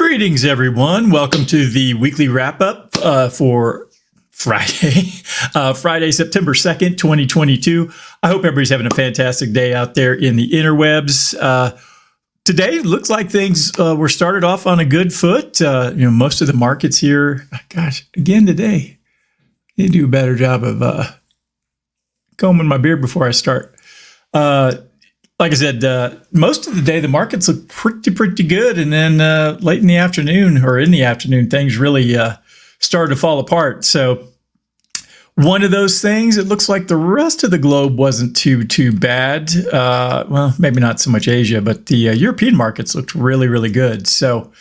Greetings, everyone. Welcome to the weekly wrap-up for Friday, September 2nd, 2022. I hope everybody's having a fantastic day out there in the interwebs. Today, looks like things were started off on a good foot. Most of the markets here, again today, you do a better job of combing my beard before I start. Like I said, most of the day, the markets look pretty good. And then late in the afternoon, things really started to fall apart. So one of those things, it looks like the rest of the globe wasn't too bad. Well, maybe not so much Asia, but the European markets looked really good. So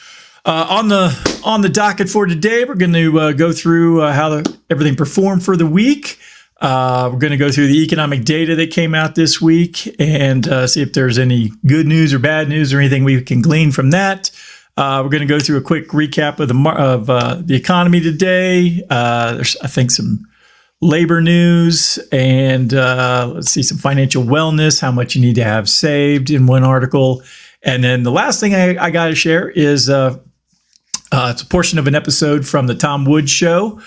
on the docket for today, we're going to go through how everything performed for the week. We're going to go through the economic data that came out this week and see if there's any good news or bad news or anything we can glean from that. We're going to go through a quick recap of the economy today. There's, I think, some labor news and let's see, some financial wellness, how much you need to have saved in one article. And then the last thing I got to share is it's a portion of an episode from the Tom Woods Show.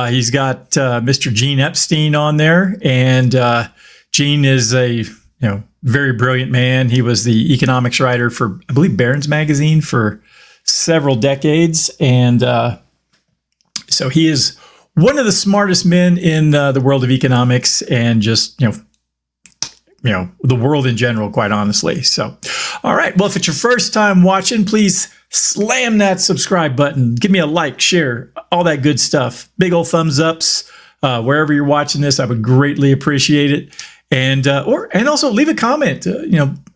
He's got Mr. Gene Epstein on there, and Gene is a very brilliant man. He was the economics writer for, I believe, Barron's Magazine for several decades, and so he is one of the smartest men in the world of economics and just the world in general, quite honestly. So, all right. Well, if it's your first time watching, please slam that subscribe button. Give me a like, share, all that good stuff. Big old thumbs ups wherever you're watching this. I would greatly appreciate it. And also leave a comment.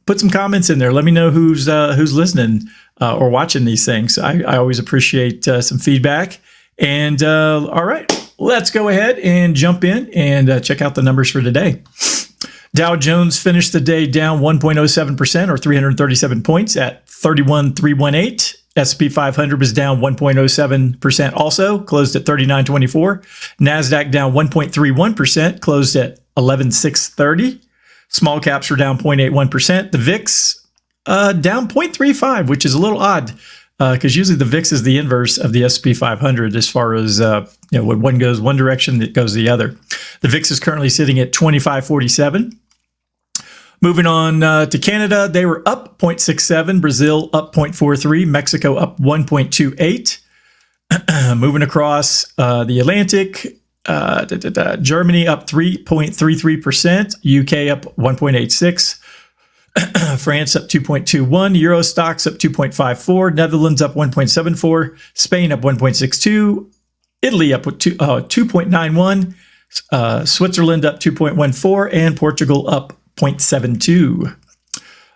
Put some comments in there. Let me know who's listening or watching these things. I always appreciate some feedback. And all right, let's go ahead and jump in and check out the numbers for today. Dow Jones finished the day down 1.07% or 337 points at 31,318. S&P 500 was down 1.07% also, closed at 3924. NASDAQ down 1.31%, closed at 11,630. Small caps were down 0.81%. The VIX down 0.35, which is a little odd because usually the VIX is the inverse of the S&P 500 as far as when one goes one direction, it goes the other. The VIX is currently sitting at 2547. Moving on to Canada, they were up 0.67, Brazil up 0.43, Mexico up 1.28. Moving across the Atlantic, Germany up 3.33%, UK up 1.86%. France up 2.21, Euro stocks up 2.54, Netherlands up 1.74, Spain up 1.62, Italy up 2.91, Switzerland up 2.14, and Portugal up 0.72.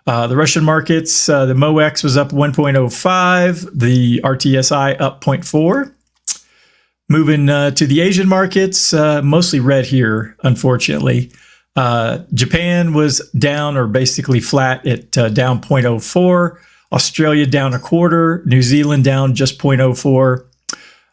The Russian markets, the MOEX was up 1.05, the RTSI up 0.4. Moving to the Asian markets, mostly red here, unfortunately. Japan was down or basically flat at down 0.04. Australia down a quarter. New Zealand down just 0.04.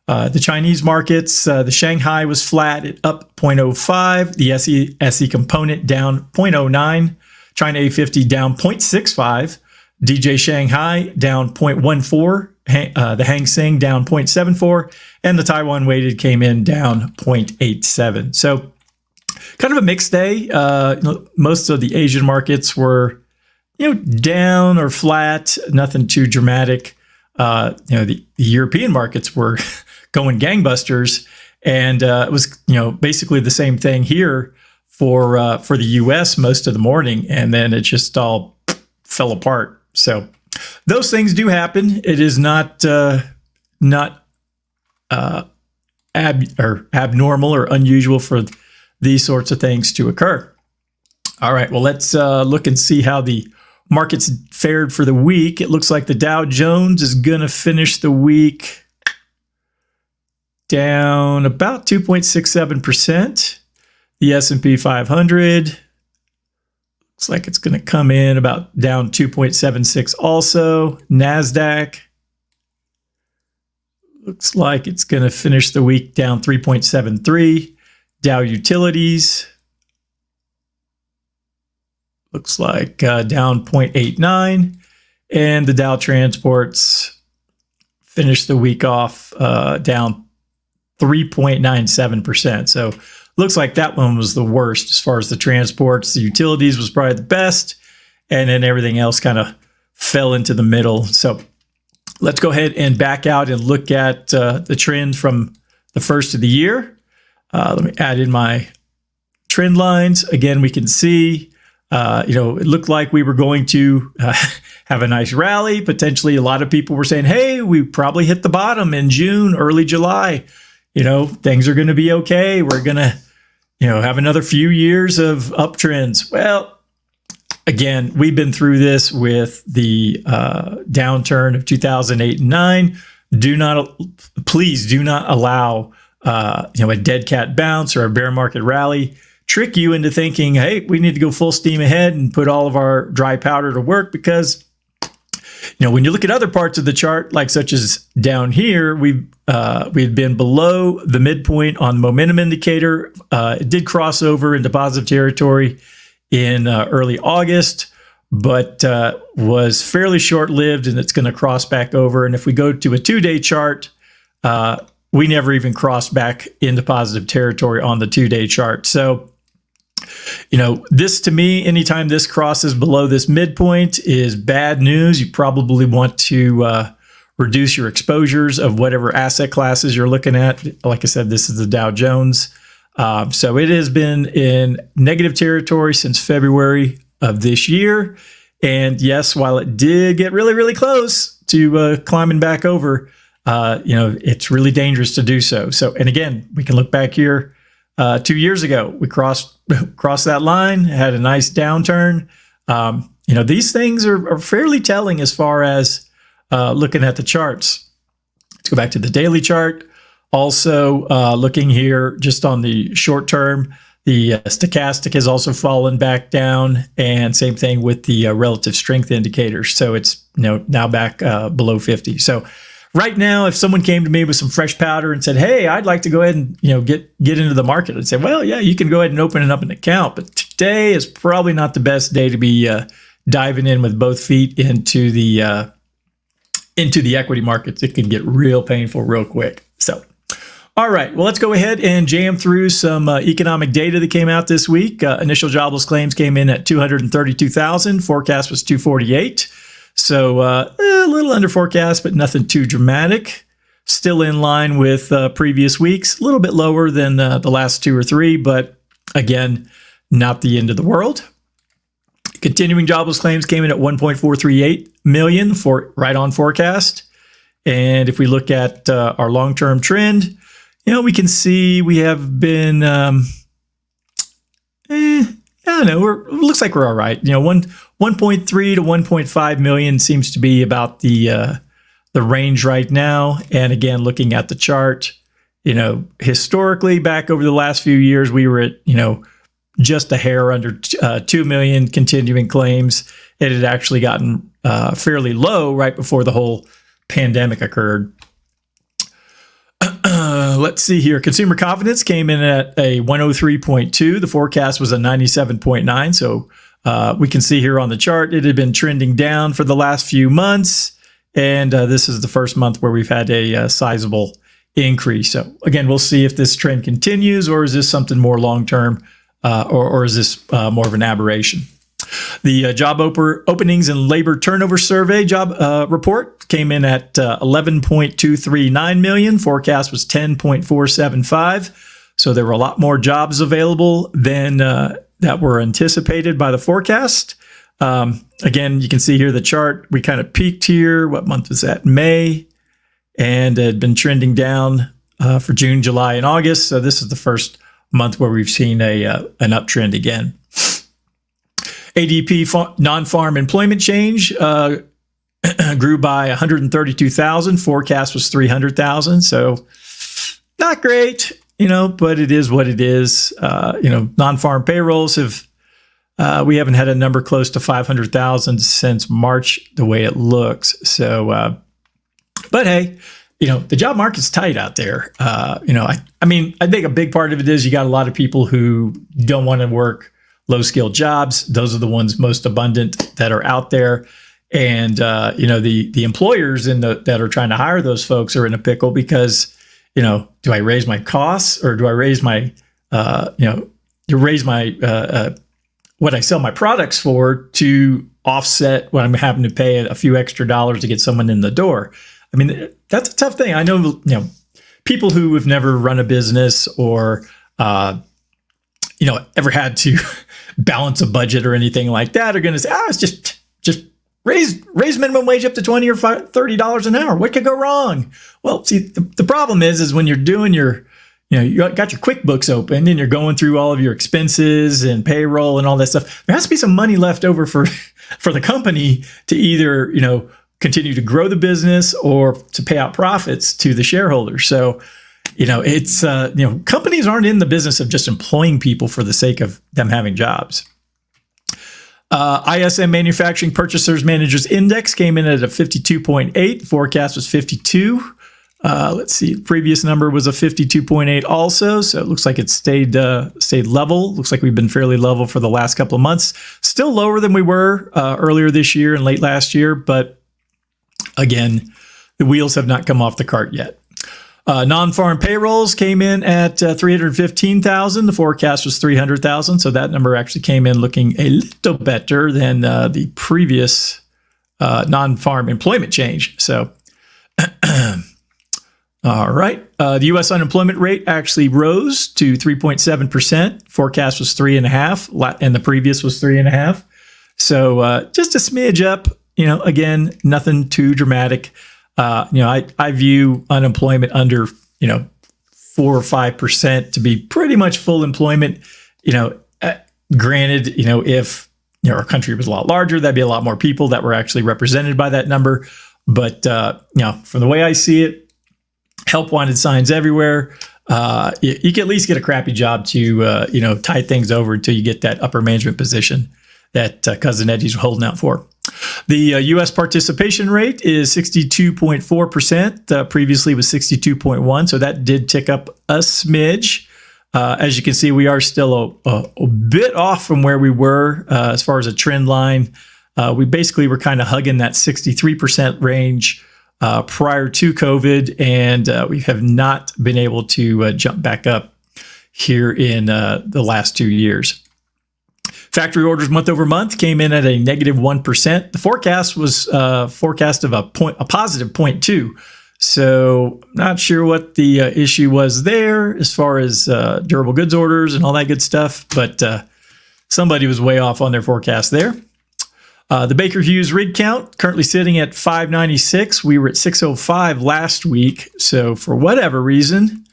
The Chinese markets, the Shanghai was flat at up 0.05. The SE component down 0.09. China A50 down 0.65. DJ Shanghai down 0.14. The Hang Seng down 0.74. And the Taiwan weighted came in down 0.87. So kind of a mixed day. Most of the Asian markets were, down or flat, nothing too dramatic. The European markets were going gangbusters, and it was, basically the same thing here for the U.S. most of the morning, and then it just all fell apart. So those things do happen. It is not abnormal or unusual for these sorts of things to occur. All right, well, let's look and see how the markets fared for the week. It looks like the Dow Jones is going to finish the week down about 2.67%. The S&P 500 looks like it's going to come in about down 2.76 also. NASDAQ looks like it's going to finish the week down 3.73. Dow Utilities looks like down 0.89, and the Dow Transports finished the week off down 3.97%. So looks like that one was the worst as far as the transports. The utilities was probably the best, and then everything else kind of fell into the middle. So let's go ahead and back out and look at the trend from the first of the year. Let me add in my trend lines. Again, we can see, it looked like we were going to have a nice rally. Potentially, a lot of people were saying, hey, we probably hit the bottom in June, early July. Things are going to be okay. We're going to, have another few years of uptrends. Well, again, we've been through this with the downturn of 2008 and 9. Please do not allow, a dead cat bounce or a bear market rally trick you into thinking, hey, we need to go full steam ahead and put all of our dry powder to work, because when you look at other parts of the chart, like such as down here, we've been below the midpoint on the momentum indicator. It did cross over into positive territory in early August, but was fairly short-lived, and it's going to cross back over. And if we go to a 2-day chart, we never even crossed back into positive territory on the 2-day chart. So, this to me, anytime this crosses below this midpoint is bad news. You probably want to reduce your exposures of whatever asset classes you're looking at. Like I said, this is the Dow Jones. So it has been in negative territory since February of this year. And yes, while it did get really, really close to climbing back over, it's really dangerous to do so. So, and again, we can look back here 2 years ago. We crossed that line, had a nice downturn. These things are fairly telling as far as looking at the charts. Let's go back to the daily chart. Also, looking here just on the short term, the stochastic has also fallen back down, and same thing with the relative strength indicators. So it's now back below 50. So right now, if someone came to me with some fresh powder and said, hey, I'd like to go ahead and get into the market, I'd say, well, yeah, you can go ahead and open up an account, but today is probably not the best day to be diving in with both feet into the equity markets. It can get real painful real quick. So, all right, well, let's go ahead and jam through some economic data that came out this week. Initial jobless claims came in at 232,000. Forecast was 248. So a little under forecast, but nothing too dramatic. Still in line with previous weeks. A little bit lower than the last 2 or 3, but again, not the end of the world. Continuing jobless claims came in at 1.438 million for right on forecast. And if we look at our long-term trend, we can see we have been, it looks like we're all right. 1.3 to 1.5 million seems to be about the range right now. And again, looking at the chart, historically back over the last few years, we were at, just a hair under 2 million continuing claims. It had actually gotten fairly low right before the whole pandemic occurred. Let's see here. Consumer confidence came in at a 103.2. The forecast was a 97.9. So we can see here on the chart, it had been trending down for the last few months. And this is the first month where we've had a sizable increase. So again, we'll see if this trend continues, or is this something more long-term, or is this more of an aberration? The job openings and labor turnover survey job report came in at 11.239 million. Forecast was 10.475. So there were a lot more jobs available than that were anticipated by the forecast. Again, you can see here the chart. We kind of peaked here. What month was that? May. And it had been trending down for June, July, and August. So this is the first month where we've seen an uptrend again. ADP non-farm employment change grew by 132,000. Forecast was 300,000. So not great, but it is what it is. Non-farm payrolls we haven't had a number close to 500,000 since March, the way it looks. So, but hey, the job market's tight out there. I think a big part of it is you got a lot of people who don't want to work low-skilled jobs. Those are the ones most abundant that are out there. And the employers that are trying to hire those folks are in a pickle because, do I raise my costs or do I raise my what I sell my products for to offset what I'm having to pay a few extra dollars to get someone in the door? I mean, that's a tough thing. I know, people who have never run a business or, ever had to balance a budget or anything like that are going to say, it's just raise minimum wage up to $20 or $30 an hour. What could go wrong? Well, see, the problem is when you're doing you got your QuickBooks open and you're going through all of your expenses and payroll and all that stuff. There has to be some money left over for the company to either, continue to grow the business or to pay out profits to the shareholders. So, it's, companies aren't in the business of just employing people for the sake of them having jobs. ISM Manufacturing Purchasers Managers Index came in at a 52.8. Forecast was 52. Let's see. The previous number was a 52.8 also. So it looks like it stayed level. Looks like we've been fairly level for the last couple of months. Still lower than we were earlier this year and late last year. But again, the wheels have not come off the cart yet. Non-farm payrolls came in at 315,000. The forecast was 300,000. So that number actually came in looking a little better than the previous non-farm employment change. So, all right. The U.S. unemployment rate actually rose to 3.7%. Forecast was 3.5%, and the previous was 3.5%. So just a smidge up. Again, nothing too dramatic. I view unemployment under, 4 or 5% to be pretty much full employment. Granted, if our country was a lot larger, that'd be a lot more people that were actually represented by that number. But from the way I see it, help wanted signs everywhere. You can at least get a crappy job to tide things over until you get that upper management position that Cousin Eddie's holding out for. The U.S. participation rate is 62.4%. Previously was 62.1%, so that did tick up a smidge. As you can see, we are still a bit off from where we were as far as a trend line. We basically were kind of hugging that 63% range prior to COVID, and we have not been able to jump back up here in the last 2 years. Factory orders month over month came in at a negative 1%. The forecast was forecast of a positive 0.2. So not sure what the issue was there as far as durable goods orders and all that good stuff, but somebody was way off on their forecast there. The Baker Hughes rig count currently sitting at 596. We were at 605 last week. So for whatever reason,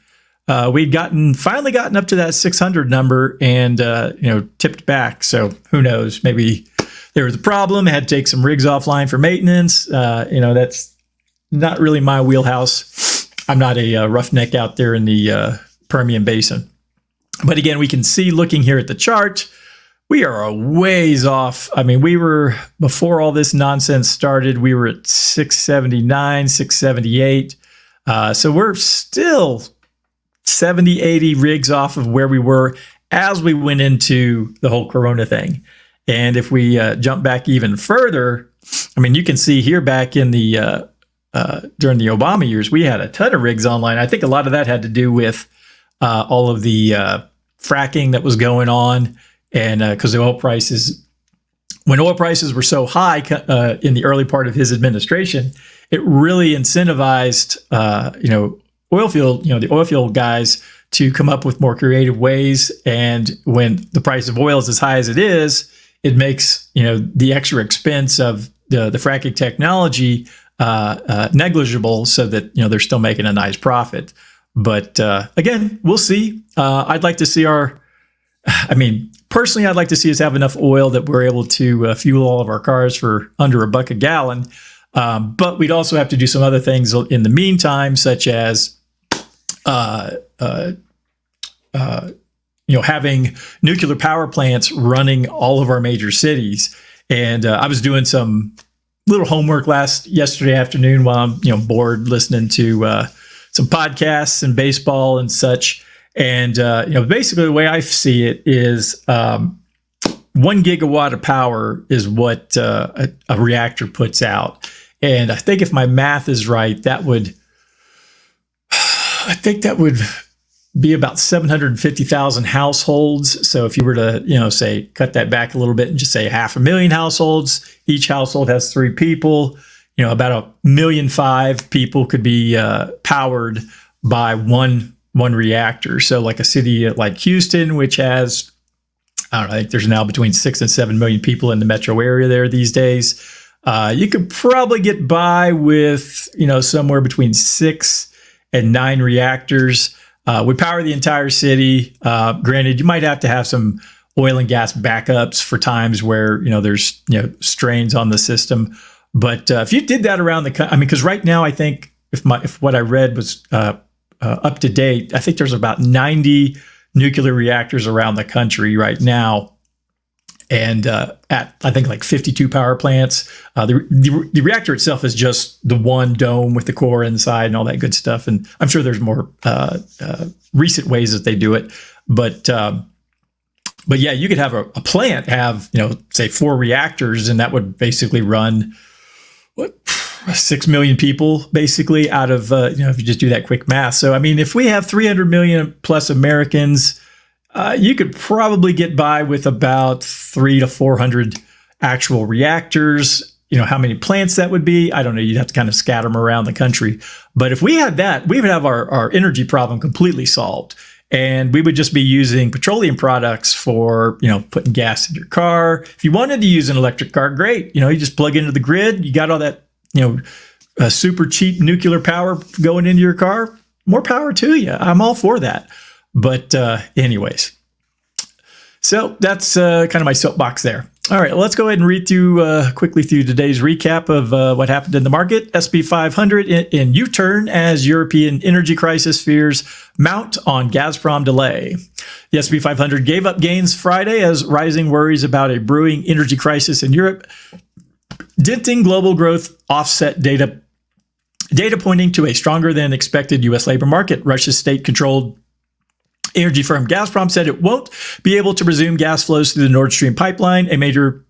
we'd finally gotten up to that 600 number and, tipped back. So who knows, maybe there was a problem, had to take some rigs offline for maintenance. That's not really my wheelhouse. I'm not a roughneck out there in the Permian Basin. But again, we can see looking here at the chart, we are a ways off. I mean, we were, before all this nonsense started, we were at 679, 678. So we're still 70, 80 rigs off of where we were as we went into the whole Corona thing. And if we jump back even further, I mean, you can see here back in the during the Obama years, we had a ton of rigs online. I think a lot of that had to do with all of the fracking that was going on. And because the oil prices, when oil prices were so high in the early part of his administration, it really incentivized, the oil field guys to come up with more creative ways. And when the price of oil is as high as it is, it makes, the extra expense of the fracking technology negligible so that, they're still making a nice profit. But again, we'll see. I'd like to see personally, I'd like to see us have enough oil that we're able to fuel all of our cars for under $1 a gallon. But we'd also have to do some other things in the meantime, such as, having nuclear power plants running all of our major cities. And I was doing some little homework yesterday afternoon while I'm, bored listening to some podcasts and baseball and such. And, basically the way I see it is, 1 gigawatt of power is what a reactor puts out. And I think if my math is right, that would be about 750,000 households. So if you were to, say, cut that back a little bit and just say 500,000 households, each household has 3 people, about 1.5 million people could be powered by one reactor. So like a city like Houston, which has, I don't know, I think there's now between 6 and 7 million people in the metro area there these days. You could probably get by with, somewhere between 6 and 9 reactors. Would power the entire city. Granted, you might have to have some oil and gas backups for times where, there's, strains on the system. But if you did that around the country, because right now I think if what I read was up to date, I think there's about 90 nuclear reactors around the country right now. And at, I think, like 52 power plants. The reactor itself is just the one dome with the core inside and all that good stuff. And I'm sure there's more recent ways that they do it. But yeah, you could have a plant have, say 4 reactors, and that would basically run, 6 million people basically out of, if you just do that quick math. So, if we have 300 million plus Americans, you could probably get by with about 300 to 400 actual reactors. How many plants that would be, I don't know. You'd have to kind of scatter them around the country. But if we had that, we would have our energy problem completely solved. And we would just be using petroleum products for, putting gas in your car. If you wanted to use an electric car, great. You just plug into the grid. You got all that, super cheap nuclear power going into your car. More power to you. I'm all for that. But anyways, so that's kind of my soapbox there. All right, let's go ahead and read quickly through today's recap of what happened in the market. S&P 500 in U-turn as European energy crisis fears mount on Gazprom delay. The S&P 500 gave up gains Friday as rising worries about a brewing energy crisis in Europe, denting global growth offset data pointing to a stronger than expected U.S. labor market. Russia's state-controlled energy firm Gazprom said it won't be able to resume gas flows through the Nord Stream pipeline, a major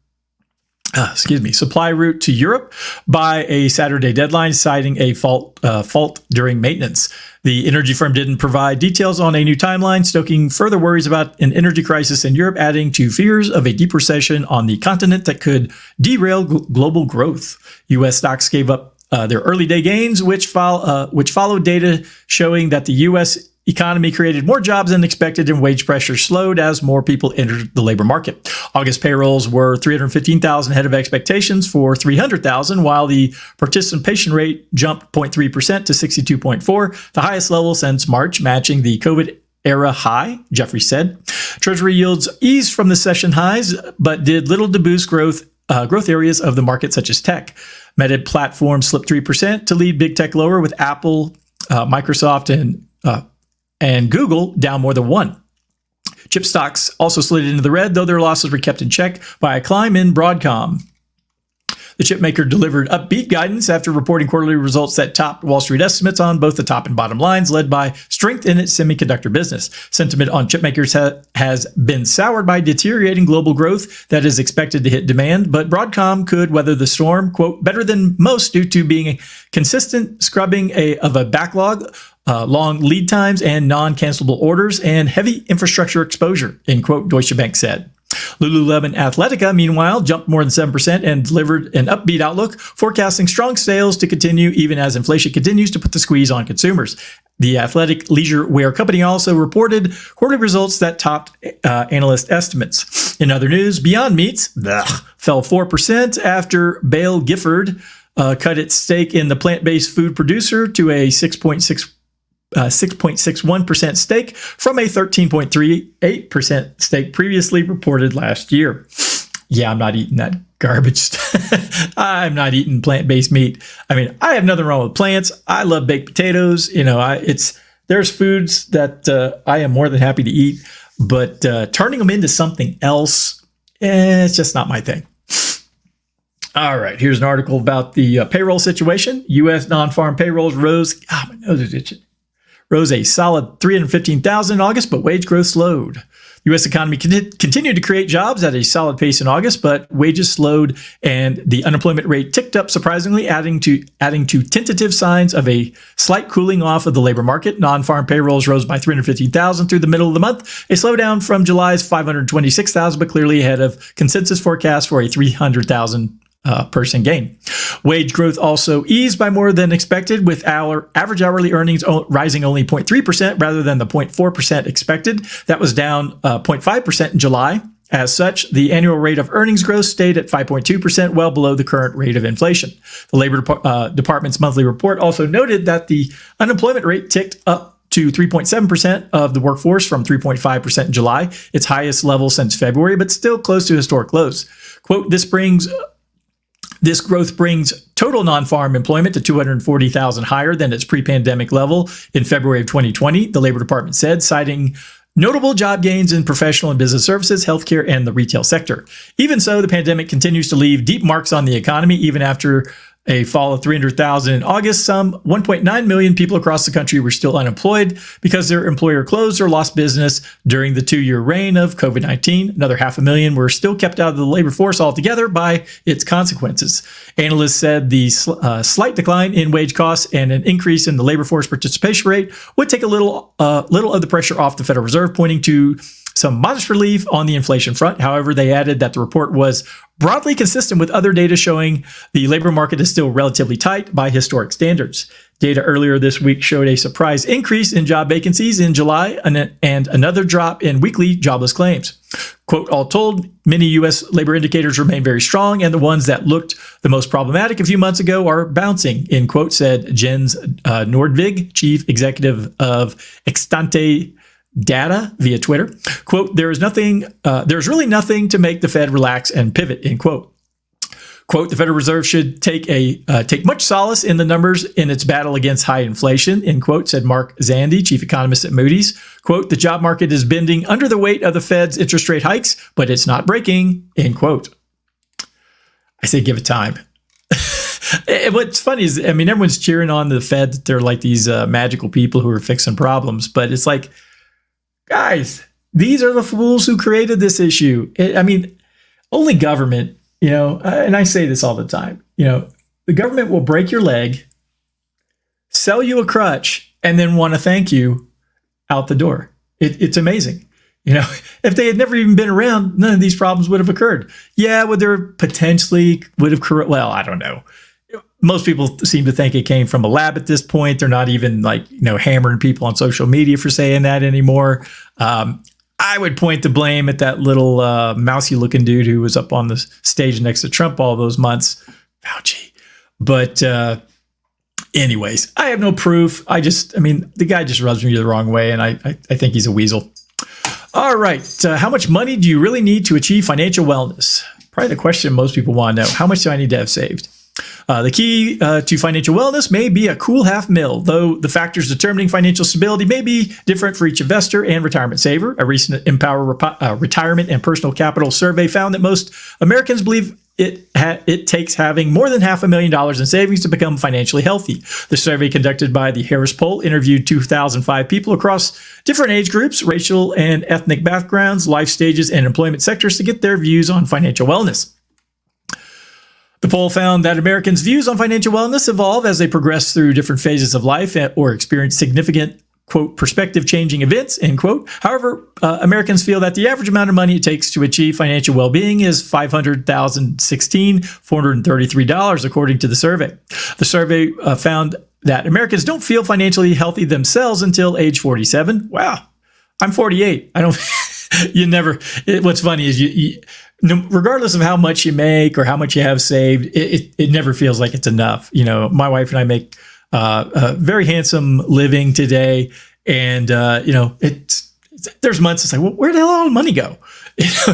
supply route to Europe, by a Saturday deadline, citing a fault during maintenance. The energy firm didn't provide details on a new timeline, stoking further worries about an energy crisis in Europe, adding to fears of a deep recession on the continent that could derail global growth. U.S. stocks gave up their early day gains, which followed data showing that the U.S. economy created more jobs than expected and wage pressure slowed as more people entered the labor market. August payrolls were 315,000 ahead of expectations for 300,000, while the participation rate jumped 0.3% to 62.4, the highest level since March, matching the COVID-era high, Jeffrey said. Treasury yields eased from the session highs, but did little to boost growth areas of the market such as tech. Meta platforms slipped 3% to lead big tech lower, with Apple, Microsoft, and Google down more than 1%. Chip stocks also slid into the red, though their losses were kept in check by a climb in Broadcom. The chipmaker delivered upbeat guidance after reporting quarterly results that topped Wall Street estimates on both the top and bottom lines, led by strength in its semiconductor business. Sentiment on chipmakers has been soured by deteriorating global growth that is expected to hit demand, but Broadcom could weather the storm, quote, better than most due to being a consistent scrubbing of a backlog, long lead times and non-cancelable orders, and heavy infrastructure exposure, end quote, Deutsche Bank said. Lululemon Athletica, meanwhile, jumped more than 7% and delivered an upbeat outlook, forecasting strong sales to continue even as inflation continues to put the squeeze on consumers. The athletic leisure wear company also reported quarterly results that topped analyst estimates. In other news, Beyond Meats fell 4% after Bale Gifford cut its stake in the plant-based food producer to a 6.61% stake from a 13.38% stake previously reported last year. Yeah, I'm not eating that garbage. I'm not eating plant-based meat. I have nothing wrong with plants. I love baked potatoes. There's foods that I am more than happy to eat, but turning them into something else, it's just not my thing. All right, here's an article about the payroll situation. U.S. non-farm payrolls rose. My nose is itching. rose a solid 315,000 in August, but wage growth slowed. The U.S. economy continued to create jobs at a solid pace in August, but wages slowed and the unemployment rate ticked up surprisingly, adding to tentative signs of a slight cooling off of the labor market. Non-farm payrolls rose by 315,000 through the middle of the month, a slowdown from July's 526,000, but clearly ahead of consensus forecasts for a 300,000 person gain. Wage growth also eased by more than expected, with our average hourly earnings rising only 0.3% rather than the 0.4% expected. That was down 0.5% in July. As such, the annual rate of earnings growth stayed at 5.2%, well below the current rate of inflation. The Labor Department's monthly report also noted that the unemployment rate ticked up to 3.7% of the workforce from 3.5% in July, its highest level since February, but still close to historic lows. Quote, This growth brings total non-farm employment to 240,000 higher than its pre-pandemic level in February of 2020, the Labor Department said, citing notable job gains in professional and business services, healthcare, and the retail sector. Even so, the pandemic continues to leave deep marks on the economy. Even after a fall of 300,000 in August, some 1.9 million people across the country were still unemployed because their employer closed or lost business during the 2-year reign of COVID-19. Another 500,000 were still kept out of the labor force altogether by its consequences. Analysts said the slight decline in wage costs and an increase in the labor force participation rate would take a little of the pressure off the Federal Reserve, pointing to some modest relief on the inflation front. However, they added that the report was broadly consistent with other data showing the labor market is still relatively tight by historic standards. Data earlier this week showed a surprise increase in job vacancies in July and another drop in weekly jobless claims. Quote, all told, many U.S. labor indicators remain very strong, and the ones that looked the most problematic a few months ago are bouncing, end quote, said Jens Nordvig, chief executive of Extante Data via Twitter. Quote, there's really nothing to make the Fed relax and pivot, end quote. Quote, the Federal Reserve should take much solace in the numbers in its battle against high inflation, end quote, said Mark Zandi, chief economist at Moody's. Quote, the job market is bending under the weight of the Fed's interest rate hikes, but it's not breaking, end quote. I say give it time. What's funny is, I mean, everyone's cheering on the Fed that they're like these magical people who are fixing problems, but it's like, guys, these are the fools who created this issue. Only government, and I say this all the time, the government will break your leg, sell you a crutch, and then want to thank you out the door. It's amazing. If they had never even been around, none of these problems would have occurred. Yeah, would there potentially would have, well, I don't know. Most people seem to think it came from a lab at this point. They're not even hammering people on social media for saying that anymore. I would point the blame at that little mousy looking dude who was up on the stage next to Trump all those months, Fauci. But anyways, I have no proof. The guy just rubs me the wrong way, and I think he's a weasel. All right. How much money do you really need to achieve financial wellness? Probably the question most people want to know. How much do I need to have saved? The key to financial wellness may be a cool $500,000, though the factors determining financial stability may be different for each investor and retirement saver. A recent Empower Retirement and Personal Capital survey found that most Americans believe it takes having more than $500,000 in savings to become financially healthy. The survey, conducted by the Harris Poll, interviewed 2,005 people across different age groups, racial and ethnic backgrounds, life stages, and employment sectors to get their views on financial wellness. The poll found that Americans' views on financial wellness evolve as they progress through different phases of life or experience significant, quote, perspective-changing events, end quote. However, Americans feel that the average amount of money it takes to achieve financial well-being is $533, according to the survey. The survey found that Americans don't feel financially healthy themselves until age 47. Wow, I'm 48. I don't. What's funny is regardless of how much you make or how much you have saved, it never feels like it's enough. My wife and I make a very handsome living today, and there's months it's like, well, where the hell did all the money go?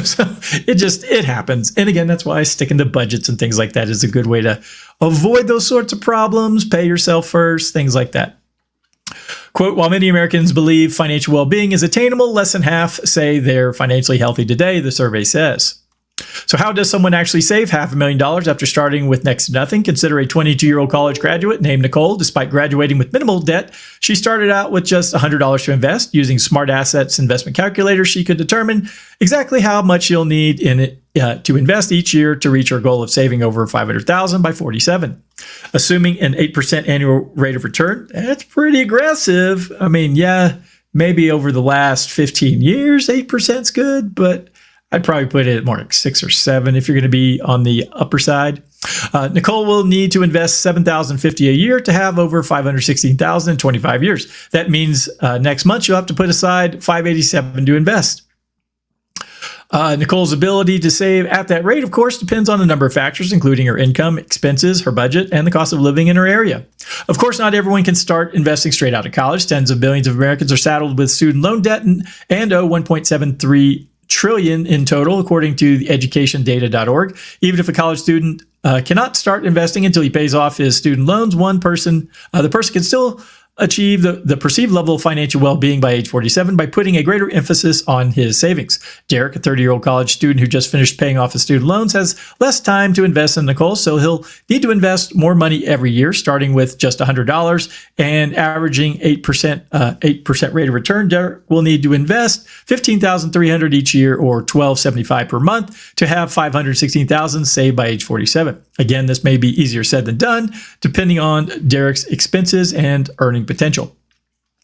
So it happens. And again, that's why sticking to budgets and things like that is a good way to avoid those sorts of problems. Pay yourself first, things like that. Quote, while many Americans believe financial well-being is attainable, less than half say they're financially healthy today, the survey says. So how does someone actually save $500,000 after starting with next to nothing? Consider a 22-year-old college graduate named Nicole. Despite graduating with minimal debt, she started out with just $100 to invest. Using Smart Assets investment calculator, she could determine exactly how much she'll need in it to invest each year to reach her goal of saving over $500,000 by 47. Assuming an 8% annual rate of return, that's pretty aggressive. I mean, yeah, maybe over the last 15 years, 8% is good, but I'd probably put it at more like 6 or 7 if you're going to be on the upper side. Nicole will need to invest $7,050 a year to have over $516,000 in 25 years. That means next month you'll have to put aside $587 to invest. Nicole's ability to save at that rate, of course, depends on a number of factors, including her income, expenses, her budget, and the cost of living in her area. Of course, not everyone can start investing straight out of college. Tens of billions of Americans are saddled with student loan debt and owe $1.73 trillion in total, according to the educationdata.org. Even if a college student cannot start investing until he pays off his student loans, the person can still achieve the perceived level of financial well-being by age 47 by putting a greater emphasis on his savings. Derek, a 30-year-old college student who just finished paying off his student loans, has less time to invest in Nicole, so he'll need to invest more money every year, starting with just $100 and averaging 8% rate of return. Derek will need to invest $15,300 each year, or $1,275 per month, to have $516,000 saved by age 47. Again, this may be easier said than done, depending on Derek's expenses and earning potential.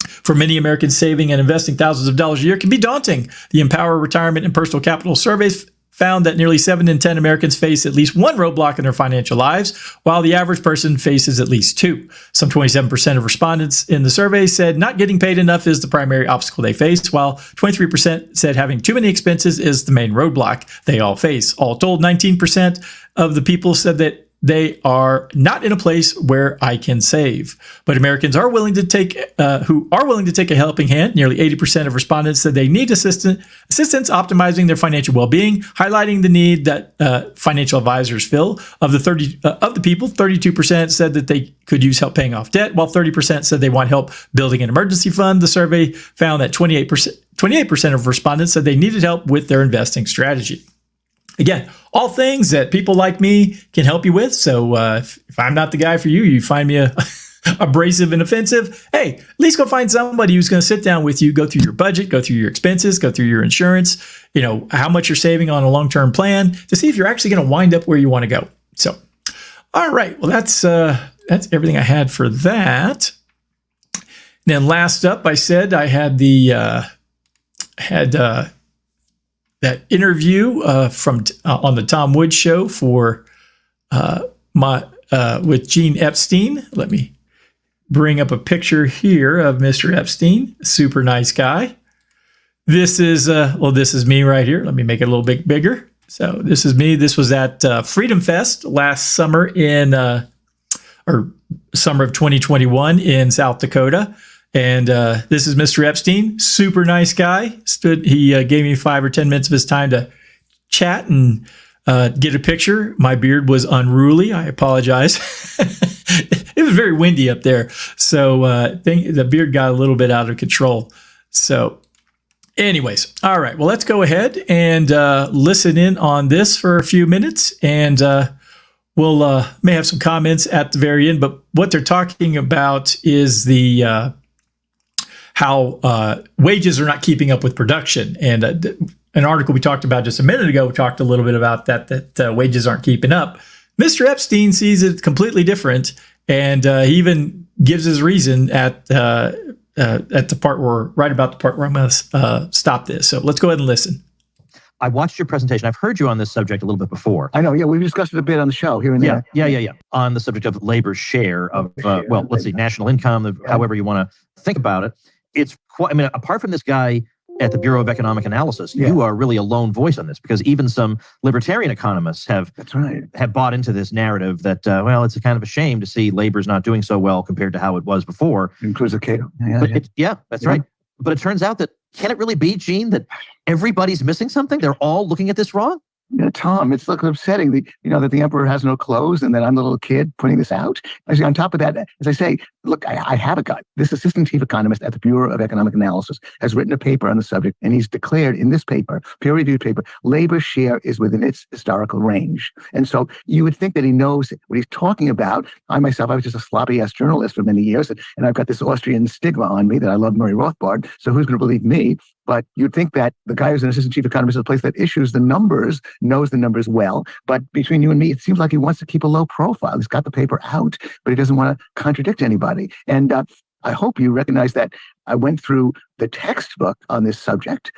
For many Americans, saving and investing thousands of dollars a year can be daunting. The Empower Retirement and Personal Capital surveys found that nearly 7 in 10 Americans face at least one roadblock in their financial lives, while the average person faces at least 2. Some 27% of respondents in the survey said not getting paid enough is the primary obstacle they face, while 23% said having too many expenses is the main roadblock they all face. All told, 19% of the people said that they are not in a place where I can save. But Americans are willing to take a helping hand. Nearly 80% of respondents said they need assistance optimizing their financial well-being, highlighting the need that financial advisors fill. Of the people, 32% said that they could use help paying off debt, while 30% said they want help building an emergency fund. The survey found that 28% of respondents said they needed help with their investing strategy. Again, all things that people like me can help you with. So if I'm not the guy for you, you find me abrasive and offensive, hey, at least go find somebody who's going to sit down with you, go through your budget, go through your expenses, go through your insurance, how much you're saving on a long-term plan to see if you're actually going to wind up where you want to go. So, all right, well, that's everything I had for that. And then last up, I said I had that interview on the Tom Woods Show for with Gene Epstein. Let me bring up a picture here of Mr. Epstein. Super nice guy. This is me right here. Let me make it a little bit bigger. So this is me. This was at Freedom Fest last summer or summer of 2021 in South Dakota. And this is Mr. Epstein, super nice guy. He gave me 5 or 10 minutes of his time to chat and get a picture. My beard was unruly. I apologize. It was very windy up there. So the beard got a little bit out of control. So anyways, all right. Well, let's go ahead and listen in on this for a few minutes. And we'll may have some comments at the very end. But what they're talking about is how wages are not keeping up with production. And an article we talked about just a minute ago, we talked a little bit about that wages aren't keeping up. Mr. Epstein sees it completely different, and he even gives his reason at the part right about the part where I'm going to stop this. So let's go ahead and listen. I watched your presentation. I've heard you on this subject a little bit before. I know. Yeah, we've discussed it a bit on the show here and there. Yeah. On the subject of labor's share of, national income, however you want to think about it. It's quite, apart from this guy at the Bureau of Economic Analysis, you are really a lone voice on this, because even some libertarian economists have bought into this narrative that, it's a kind of a shame to see labor's not doing so well compared to how it was before. Includes Cato. That's right. But it turns out that, can it really be, Gene, that everybody's missing something? They're all looking at this wrong? Tom, it's looking upsetting that the emperor has no clothes and that I'm the little kid putting this out. Actually, on top of that, as I say, look, I have a gut. This assistant chief economist at the Bureau of Economic Analysis has written a paper on the subject, and he's declared in this paper, peer-reviewed paper, labor share is within its historical range. And so you would think that he knows what he's talking about. I was just a sloppy-ass journalist for many years, and I've got this Austrian stigma on me that I love Murray Rothbard, so who's going to believe me? But you'd think that the guy who's an assistant chief economist at a place that issues the numbers knows the numbers well. But between you and me, it seems like he wants to keep a low profile. He's got the paper out, but he doesn't want to contradict anybody. And I hope you recognize that I went through the textbook on this subject.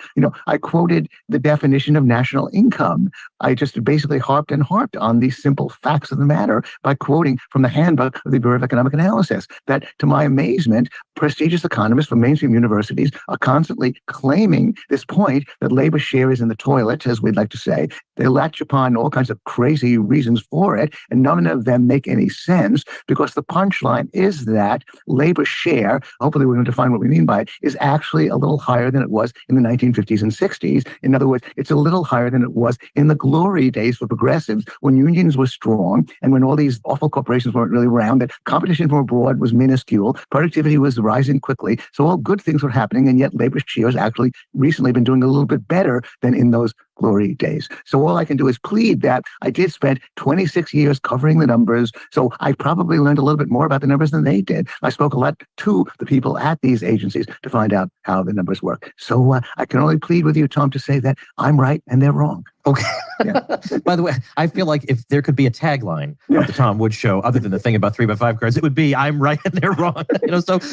I quoted the definition of national income. I just basically harped on these simple facts of the matter by quoting from the handbook of the Bureau of Economic Analysis that, to my amazement, prestigious economists from mainstream universities are constantly claiming this point that labor share is in the toilet, as we'd like to say. They latch upon all kinds of crazy reasons for it, and none of them make any sense because the punchline is that labor share, hopefully we're going to define what we mean by it, is actually a little higher than it was in the 1950s and 60s. In other words, it's a little higher than it was in the glory days for progressives when unions were strong and when all these awful corporations weren't really around, that competition from abroad was minuscule, productivity was rising quickly. So all good things were happening, and yet labor share has actually recently been doing a little bit better than in those glory days. So all I can do is plead that I did spend 26 years covering the numbers, so I probably learned a little bit more about the numbers than they did. I spoke a lot to the people at these agencies to find out how the numbers work. So I can only plead with you, Tom, to say that I'm right and they're wrong. Okay. Yeah. By the way, I feel like if there could be a tagline of the Tom Woods Show, other than the thing about 3x5 cards, it would be "I'm right and they're wrong."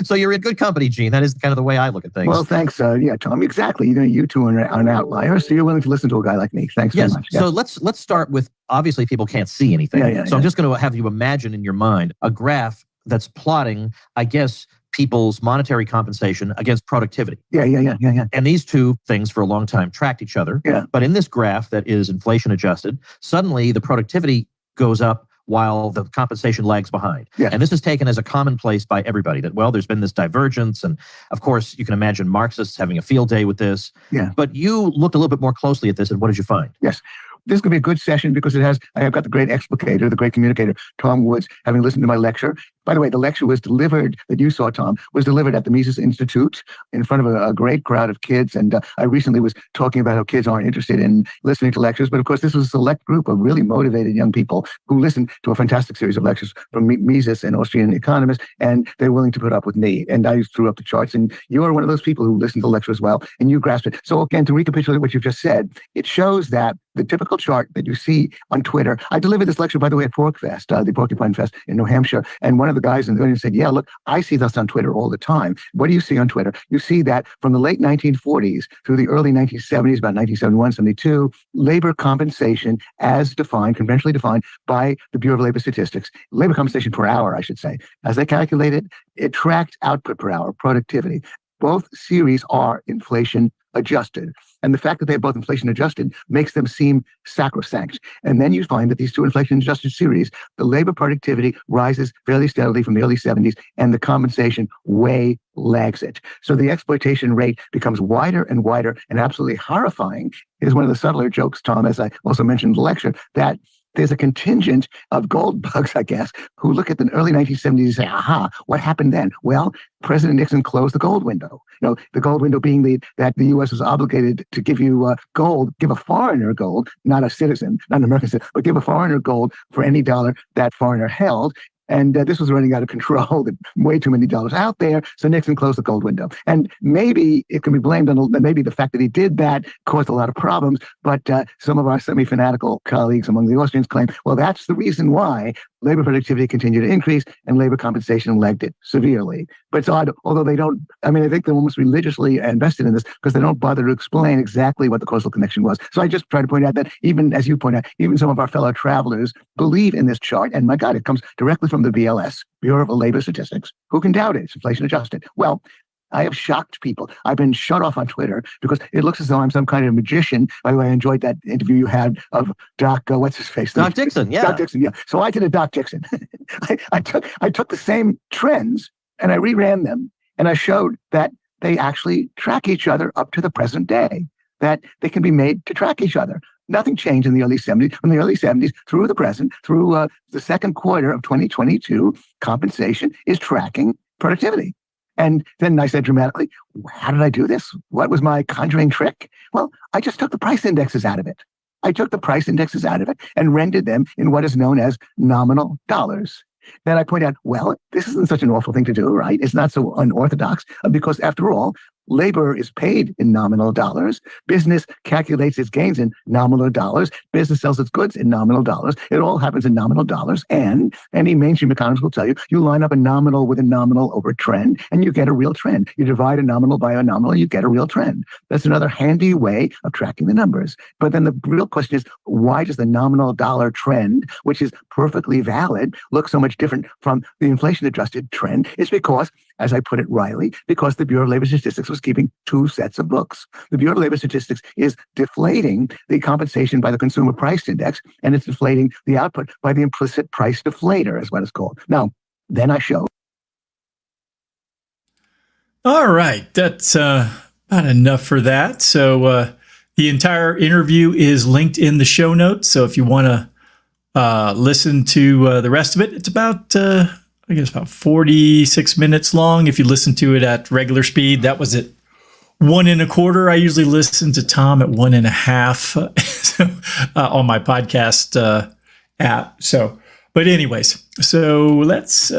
So you're in good company, Gene. That is kind of the way I look at things. Well, thanks. Tom, exactly. You two are an outlier, so you're willing to listen to a guy like me. Thanks very much. So let's start with, obviously people can't see anything. I'm just going to have you imagine in your mind a graph that's plotting, I guess, people's monetary compensation against productivity. Yeah. And these two things for a long time tracked each other. Yeah. But in this graph that is inflation adjusted, suddenly the productivity goes up while the compensation lags behind. Yeah. And this is taken as a commonplace by everybody that, well, there's been this divergence. And of course, you can imagine Marxists having a field day with this. Yeah. But you looked a little bit more closely at this, and what did you find? Yes. This is going to be a good session because I have got the great explicator, the great communicator, Tom Woods, having listened to my lecture. By the way, the lecture that you saw, Tom, was delivered at the Mises Institute in front of a great crowd of kids. And I recently was talking about how kids aren't interested in listening to lectures. But of course, this was a select group of really motivated young people who listened to a fantastic series of lectures from Mises and Austrian economists. And they're willing to put up with me. And I threw up the charts. And you are one of those people who listened to the lecture as well. And you grasped it. So again, to recapitulate what you've just said, it shows that the typical chart that you see on Twitter. I delivered this lecture, by the way, at PorcFest, the Porcupine Fest in New Hampshire. And one of the guys in the audience said, yeah, look, I see this on Twitter all the time. What do you see on Twitter? You see that from the late 1940s through the early 1970s, about 1971, 72, labor compensation as defined, conventionally defined by the Bureau of Labor Statistics, labor compensation per hour, I should say. As they calculated, it tracked output per hour, productivity. Both series are inflation adjusted. And the fact that they're both inflation adjusted makes them seem sacrosanct. And then you find that these two inflation adjusted series, the labor productivity rises fairly steadily from the early 70s, and the compensation way lags it. So the exploitation rate becomes wider and wider and absolutely horrifying. Is one of the subtler jokes, Tom, as I also mentioned in the lecture, that there's a contingent of gold bugs, I guess, who look at the early 1970s and say, aha, what happened then? Well, President Nixon closed the gold window. The gold window being that the U.S. was obligated to give you gold, give a foreigner gold, not a citizen, not an American citizen, but give a foreigner gold for any dollar that foreigner held. And this was running out of control, way too many dollars out there. So Nixon closed the gold window. And maybe it can be blamed on, maybe the fact that he did that caused a lot of problems. But some of our semi-fanatical colleagues among the Austrians claim, well, that's the reason why labor productivity continued to increase and labor compensation lagged it severely. But it's odd, although they don't, I think they're almost religiously invested in this because they don't bother to explain exactly what the causal connection was. So I just try to point out that even, as you point out, even some of our fellow travelers believe in this chart. And my God, it comes directly from the BLS, Bureau of Labor Statistics. Who can doubt it? It's inflation adjusted. Well, I have shocked people. I've been shut off on Twitter because it looks as though I'm some kind of magician. By the way, I enjoyed that interview you had of Doc, what's his face? Doc Dixon, yeah. Doc Dixon, yeah. So I did a Doc Dixon. I took the same trends and I reran them, and I showed that they actually track each other up to the present day, that they can be made to track each other. Nothing changed in the early 70s. From the early 70s through the present, through the second quarter of 2022, compensation is tracking productivity. And then I said dramatically, how did I do this? What was my conjuring trick? Well, I just took the price indexes out of it. I took the price indexes out of it and rendered them in what is known as nominal dollars. Then I point out, well, this isn't such an awful thing to do, right? It's not so unorthodox because after all, labor is paid in nominal dollars. Business calculates its gains in nominal dollars. Business sells its goods in nominal dollars. It all happens in nominal dollars. And any mainstream economist will tell you, you line up a nominal with a nominal over a trend, and you get a real trend. You divide a nominal by a nominal, you get a real trend. That's another handy way of tracking the numbers. But then the real question is, why does the nominal dollar trend, which is perfectly valid, look so much different from the inflation-adjusted trend? It's because, as I put it wryly, because the Bureau of Labor Statistics was keeping two sets of books. The Bureau of Labor Statistics is deflating the compensation by the consumer price index, and it's deflating the output by the implicit price deflator, is what it's called. Now, then I show. All right, that's about enough for that. So the entire interview is linked in the show notes. So if you want to listen to the rest of it, it's about I guess about 46 minutes long. If you listen to it at regular speed, that was at 1 1/4. I usually listen to Tom at 1 1/2 on my podcast app. So, but anyways, so let's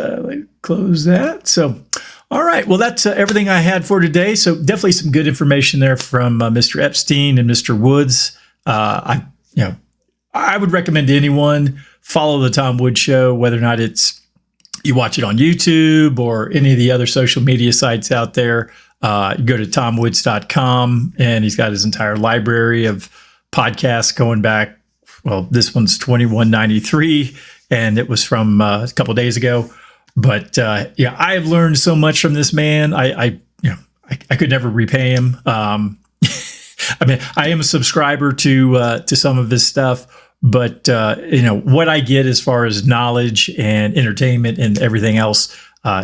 close that. So, all right. Well, that's everything I had for today. So definitely some good information there from Mr. Epstein and Mr. Woods. I would recommend to anyone follow the Tom Woods Show, whether or not you watch it on YouTube or any of the other social media sites out there. You go to tomwoods.com, and he's got his entire library of podcasts going back. Well, this one's 2193, and it was from a couple of days ago. But yeah, I have learned so much from this man. I could never repay him. I mean, I am a subscriber to some of his stuff. But, what I get as far as knowledge and entertainment and everything else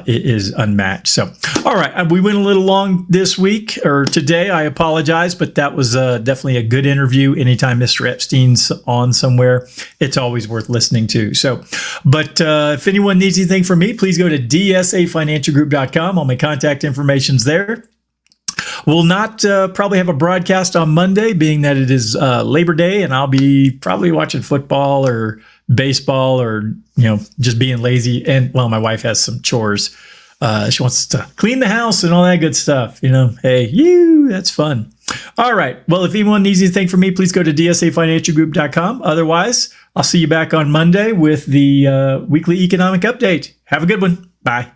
is unmatched. So, all right. We went a little long this week or today. I apologize, but that was definitely a good interview. Anytime Mr. Epstein's on somewhere, it's always worth listening to. So, but if anyone needs anything from me, please go to dsafinancialgroup.com. All my contact information's there. We'll not probably have a broadcast on Monday, being that it is Labor Day, and I'll be probably watching football or baseball or, just being lazy. And, well, my wife has some chores. She wants to clean the house and all that good stuff. Hey, that's fun. All right. Well, if anyone needs anything from me, please go to dsafinancialgroup.com. Otherwise, I'll see you back on Monday with the weekly economic update. Have a good one. Bye.